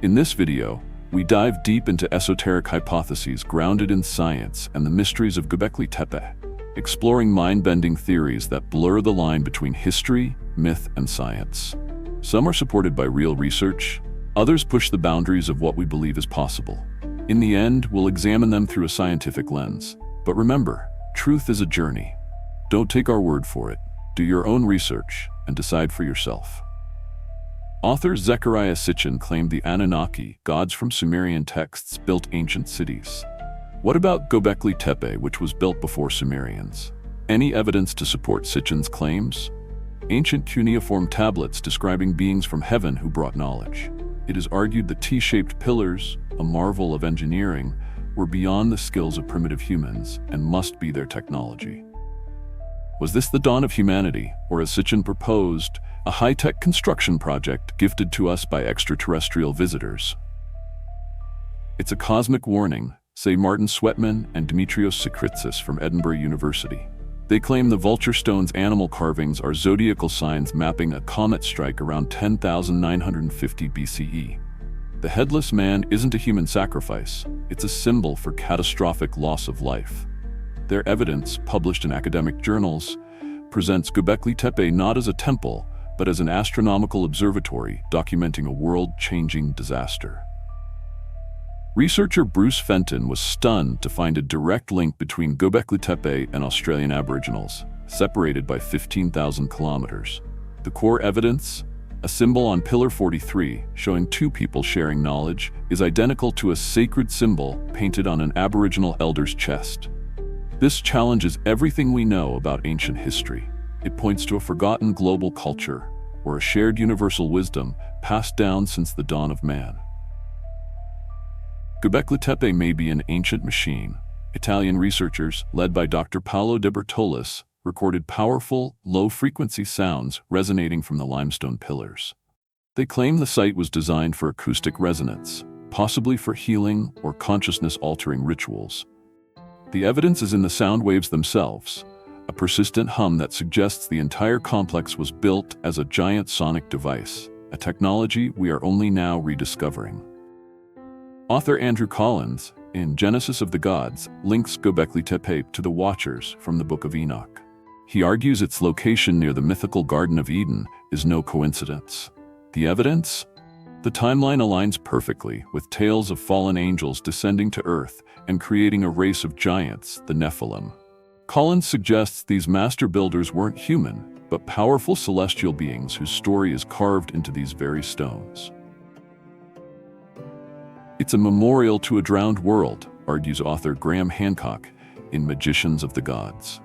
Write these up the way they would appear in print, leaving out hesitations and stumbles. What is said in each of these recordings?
In this video, we dive deep into esoteric hypotheses grounded in science and the mysteries of Göbekli Tepe, exploring mind-bending theories that blur the line between history, myth, and science. Some are supported by real research, others push the boundaries of what we believe is possible. In the end, we'll examine them through a scientific lens. But remember, truth is a journey. Don't take our word for it. Do your own research and decide for yourself. Author Zecharia Sitchin claimed the Anunnaki, gods from Sumerian texts, built ancient cities. What about Gobekli Tepe, which was built before Sumerians? Any evidence to support Sitchin's claims? Ancient cuneiform tablets describing beings from heaven who brought knowledge. It is argued the T-shaped pillars, a marvel of engineering, were beyond the skills of primitive humans and must be their technology. Was this the dawn of humanity, or as Sitchin proposed, a high-tech construction project gifted to us by extraterrestrial visitors? It's a cosmic warning, say Martin Sweatman and Dimitrios Sakritsis from Edinburgh University. They claim the vulture stone's animal carvings are zodiacal signs mapping a comet strike around 10,950 BCE. The headless man isn't a human sacrifice, it's a symbol for catastrophic loss of life. Their evidence, published in academic journals, presents Gobekli Tepe not as a temple, but as an astronomical observatory documenting a world-changing disaster. Researcher Bruce Fenton was stunned to find a direct link between Göbekli Tepe and Australian Aboriginals, separated by 15,000 kilometers. The core evidence, a symbol on Pillar 43 showing two people sharing knowledge, is identical to a sacred symbol painted on an Aboriginal elder's chest. This challenges everything we know about ancient history. It points to a forgotten global culture, or a shared universal wisdom passed down since the dawn of man. Göbekli Tepe may be an ancient machine. Italian researchers, led by Dr. Paolo De Bertolis, recorded powerful, low-frequency sounds resonating from the limestone pillars. They claim the site was designed for acoustic resonance, possibly for healing or consciousness-altering rituals. The evidence is in the sound waves themselves, a persistent hum that suggests the entire complex was built as a giant sonic device, a technology we are only now rediscovering. Author Andrew Collins, in Genesis of the Gods, links Gobekli Tepe to the Watchers from the Book of Enoch. He argues its location near the mythical Garden of Eden is no coincidence. The evidence? The timeline aligns perfectly with tales of fallen angels descending to Earth and creating a race of giants, the Nephilim. Collins suggests these master builders weren't human, but powerful celestial beings whose story is carved into these very stones. It's a memorial to a drowned world, argues author Graham Hancock in Magicians of the Gods.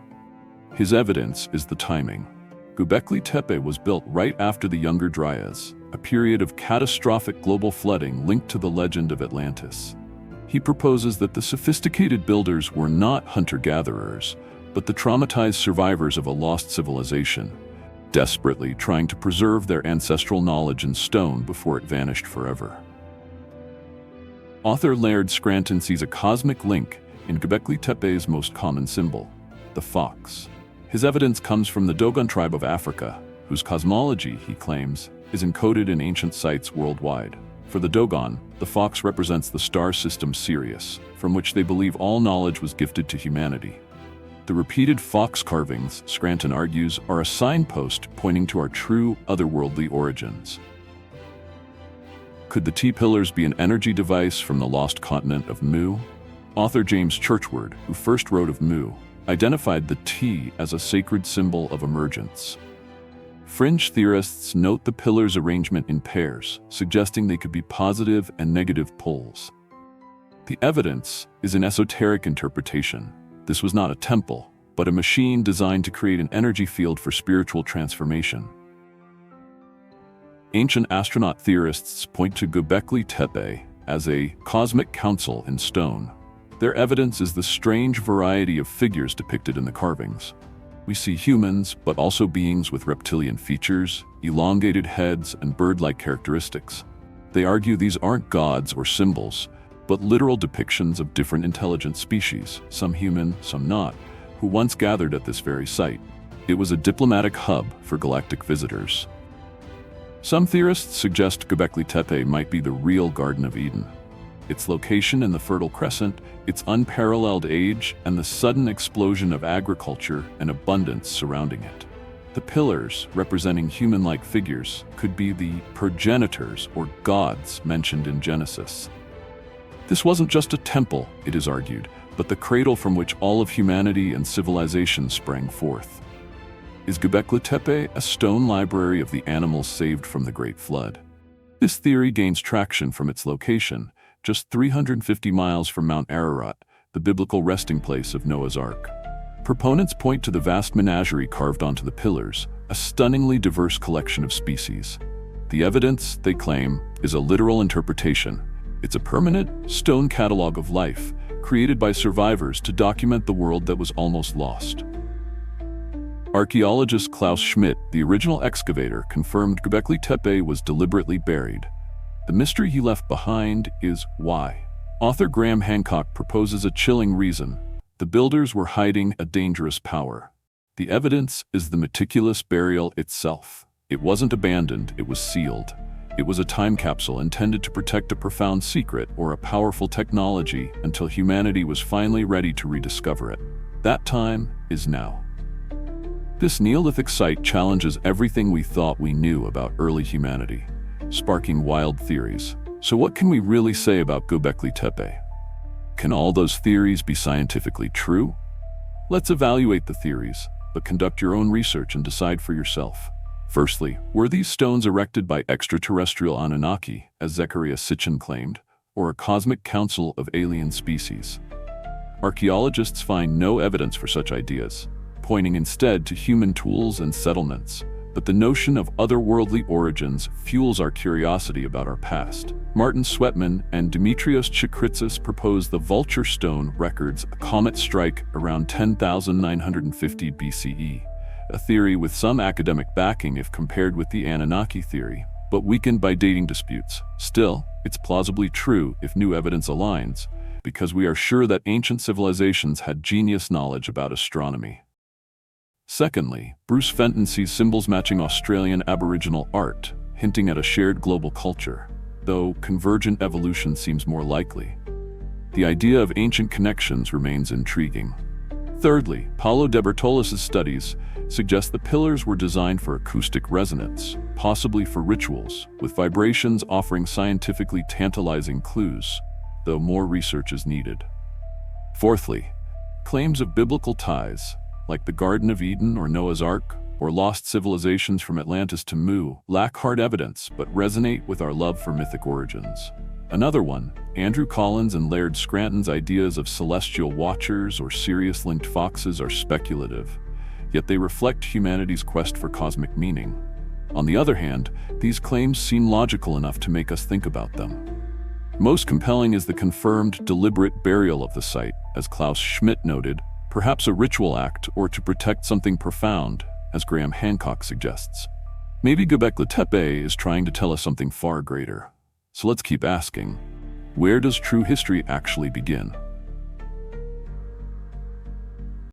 His evidence is the timing. Göbekli Tepe was built right after the Younger Dryas, a period of catastrophic global flooding linked to the legend of Atlantis. He proposes that the sophisticated builders were not hunter-gatherers, but the traumatized survivors of a lost civilization, desperately trying to preserve their ancestral knowledge in stone before it vanished forever. Author Laird Scranton sees a cosmic link in Göbekli Tepe's most common symbol, the fox. His evidence comes from the Dogon tribe of Africa, whose cosmology, he claims, is encoded in ancient sites worldwide. For the Dogon, the fox represents the star system Sirius, from which they believe all knowledge was gifted to humanity. The repeated fox carvings, Scranton argues, are a signpost pointing to our true otherworldly origins. Could the T-pillars be an energy device from the lost continent of Mu? Author James Churchward, who first wrote of Mu, identified the T as a sacred symbol of emergence. Fringe theorists note the pillars' arrangement in pairs, suggesting they could be positive and negative poles. The evidence is an esoteric interpretation. This was not a temple, but a machine designed to create an energy field for spiritual transformation. Ancient astronaut theorists point to Gobekli Tepe as a cosmic council in stone. Their evidence is the strange variety of figures depicted in the carvings. We see humans, but also beings with reptilian features, elongated heads, and bird-like characteristics. They argue these aren't gods or symbols, but literal depictions of different intelligent species, some human, some not, who once gathered at this very site. It was a diplomatic hub for galactic visitors. Some theorists suggest Göbekli Tepe might be the real Garden of Eden. Its location in the Fertile Crescent, its unparalleled age, and the sudden explosion of agriculture and abundance surrounding it. The pillars, representing human-like figures, could be the progenitors or gods mentioned in Genesis. This wasn't just a temple, it is argued, but the cradle from which all of humanity and civilization sprang forth. Is Göbekli Tepe a stone library of the animals saved from the Great Flood? This theory gains traction from its location, just 350 miles from Mount Ararat, the biblical resting place of Noah's Ark. Proponents point to the vast menagerie carved onto the pillars, a stunningly diverse collection of species. The evidence, they claim, is a literal interpretation. It's a permanent, stone catalog of life, created by survivors to document the world that was almost lost. Archaeologist Klaus Schmidt, the original excavator, confirmed Göbekli Tepe was deliberately buried. The mystery he left behind is why. Author Graham Hancock proposes a chilling reason. The builders were hiding a dangerous power. The evidence is the meticulous burial itself. It wasn't abandoned, it was sealed. It was a time capsule intended to protect a profound secret or a powerful technology until humanity was finally ready to rediscover it. That time is now. This Neolithic site challenges everything we thought we knew about early humanity, sparking wild theories. So what can we really say about Göbekli Tepe? Can all those theories be scientifically true? Let's evaluate the theories, but conduct your own research and decide for yourself. Firstly, were these stones erected by extraterrestrial Anunnaki, as Zecharia Sitchin claimed, or a cosmic council of alien species? Archaeologists find no evidence for such ideas, pointing instead to human tools and settlements. But the notion of otherworldly origins fuels our curiosity about our past. Martin Sweatman and Dimitrios Chikritsis propose the Vulture Stone records a comet strike around 10,950 BCE, a theory with some academic backing if compared with the Anunnaki theory, but weakened by dating disputes. Still, it's plausibly true if new evidence aligns, because we are sure that ancient civilizations had genius knowledge about astronomy. Secondly, Bruce Fenton sees symbols matching Australian Aboriginal art, hinting at a shared global culture, though convergent evolution seems more likely. The idea of ancient connections remains intriguing. Thirdly, Paulo de Bertolis' studies suggest the pillars were designed for acoustic resonance, possibly for rituals, with vibrations offering scientifically tantalizing clues, though more research is needed. Fourthly, claims of biblical ties, like the Garden of Eden or Noah's Ark, or lost civilizations from Atlantis to Mu, lack hard evidence but resonate with our love for mythic origins. Another one, Andrew Collins and Laird Scranton's ideas of celestial watchers or Sirius-linked foxes are speculative, yet they reflect humanity's quest for cosmic meaning. On the other hand, these claims seem logical enough to make us think about them. Most compelling is the confirmed deliberate burial of the site, as Klaus Schmidt noted, perhaps a ritual act or to protect something profound, as Graham Hancock suggests. Maybe Göbekli Tepe is trying to tell us something far greater. So let's keep asking, where does true history actually begin?